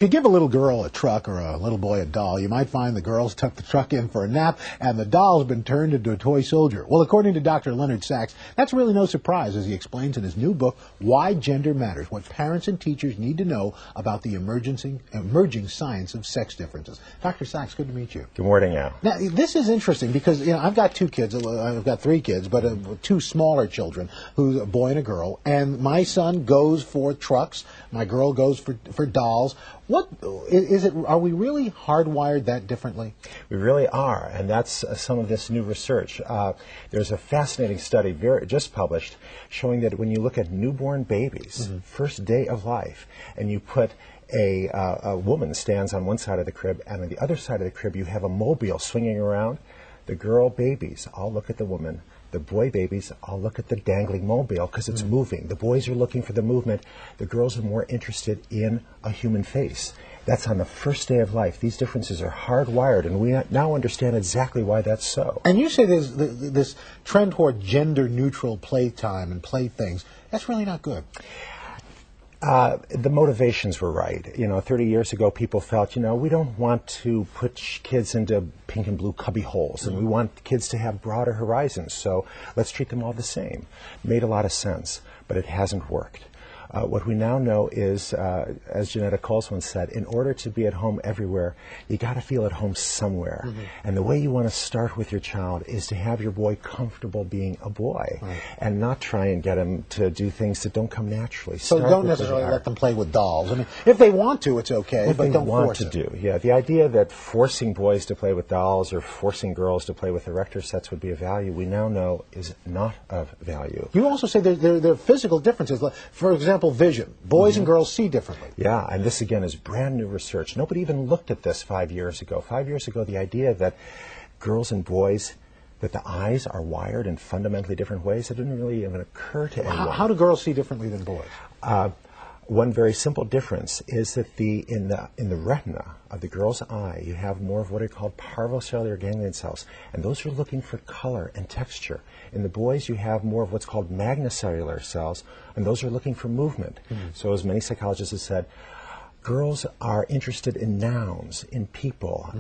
If you give a little girl a truck or a little boy a doll, you might find the girl's tucked the truck in for a nap and the doll's been turned into a toy soldier. Well, according to Dr. Leonard, that's really no surprise, as he explains in his new book, Why Gender Matters, what parents and teachers need to know about the emerging science of sex differences. Dr. Sachs, good to meet you. Good morning, Al. Now, this is interesting because, I've got two kids. I've got three kids, but two smaller children, who's a boy and a girl, and my son goes for trucks, my girl goes for dolls. What is it? Are we really hardwired that differently? We really are, and that's some of this new research. There's a fascinating study just published showing that when you look at newborn babies, first day of life, and you put a woman stands on one side of the crib, and on the other side of the crib you have a mobile swinging around, the girl babies all look at the woman. The boy babies all look at the dangling mobile because it's moving. The boys are looking for the movement. The girls are more interested in a human face. That's on the first day of life. These differences are hardwired, and we now understand exactly why that's so. And you say there's this trend toward gender-neutral playtime and playthings. That's really not good. The motivations were right. 30 years ago, people felt, we don't want to put kids into pink and blue cubby holes, and we want kids to have broader horizons, so let's treat them all the same. Made a lot of sense, but it hasn't worked. What we now know is, as Janetta Colesman said, in order to be at home everywhere, you got to feel at home somewhere. And the way you want to start with your child is to have your boy comfortable being a boy, and not try and get him to do things that don't come naturally. So don't necessarily let them play with dolls. I mean, if they want to, it's okay, but don't force it. Yeah, the idea that forcing boys to play with dolls or forcing girls to play with erector sets would be of value, we now know is not of value. You also say there are physical differences. For example, vision. Boys and girls see differently. Yeah, and this again is brand new research. Nobody even looked at this 5 years ago. 5 years ago, the idea that girls and boys, that the eyes are wired in fundamentally different ways, it didn't really even occur to anyone. How do girls see differently than boys? One very simple difference is that in the retina of the girl's eye, you have more of what are called parvocellular ganglion cells, and those are looking for color and texture. In the boys, you have more of what's called magnocellular cells, and those are looking for movement. So as many psychologists have said, girls are interested in nouns, in people.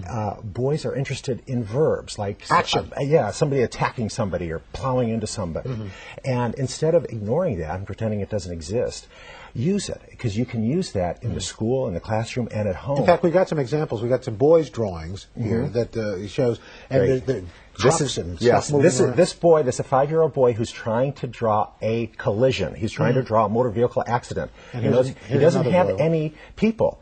Boys are interested in verbs, like action. Somebody attacking somebody or plowing into somebody. And instead of ignoring that and pretending it doesn't exist, use it, because you can use that in the school, in the classroom, and at home. In fact, we got some examples. We got some boys' drawings here that shows, and this boy, this is a 5-year-old boy who's trying to draw a collision. He's trying to draw a motor vehicle accident. And he doesn't have any people.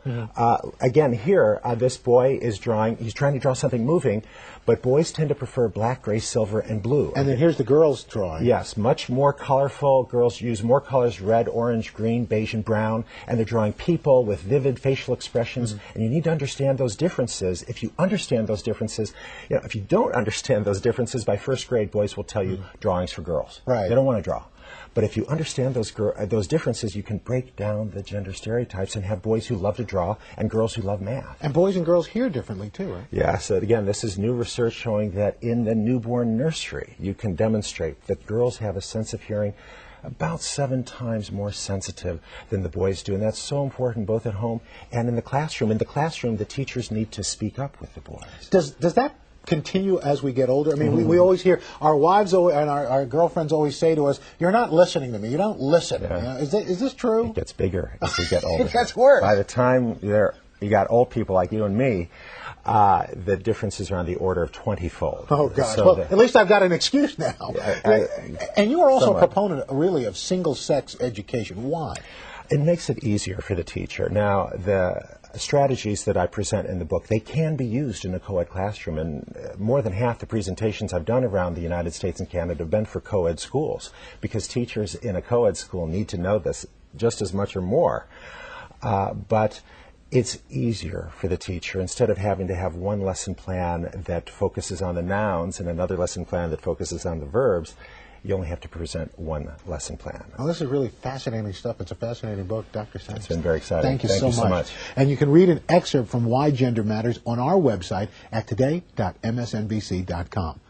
Again, here, this boy is trying to draw something moving, but boys tend to prefer black, gray, silver, and blue. And then here's the girls' drawing. Yes, much more colorful. Girls use more colors: red, orange, green, beige, and brown. And they're drawing people with vivid facial expressions. And you need to understand those differences. If you understand those differences, if you don't understand those differences, by first grade, boys will tell you drawings for girls. Right. They don't want to draw. But if you understand those differences, you can break down the gender stereotypes and have boys who love to draw and girls who love math. And boys and girls hear differently too, right? Yeah, so again, this is new research showing that in the newborn nursery, you can demonstrate that girls have a sense of hearing about 7 times more sensitive than the boys do. And that's so important both at home and in the classroom. In the classroom, the teachers need to speak up with the boys. Does that continue as we get older? I mean, we always hear our wives and our girlfriends always say to us, "You're not listening to me. You don't listen." Yeah. Is this true? It gets bigger as we get older. It gets worse. By the time you got old people like you and me, the differences are on the order of 20-fold. Oh, gosh. So well, at least I've got an excuse now. And you are also a proponent, really, of single-sex education. Why? It makes it easier for the teacher. Now, the strategies that I present in the book, they can be used in a co-ed classroom, and more than half the presentations I've done around the United States and Canada have been for co-ed schools, because teachers in a co-ed school need to know this just as much or more. But it's easier for the teacher, instead of having to have one lesson plan that focuses on the nouns and another lesson plan that focuses on the verbs. You only have to present one lesson plan. Well, this is really fascinating stuff. It's a fascinating book, Dr. Sachs. It's been very exciting. Thank you so much. And you can read an excerpt from Why Gender Matters on our website at today.msnbc.com.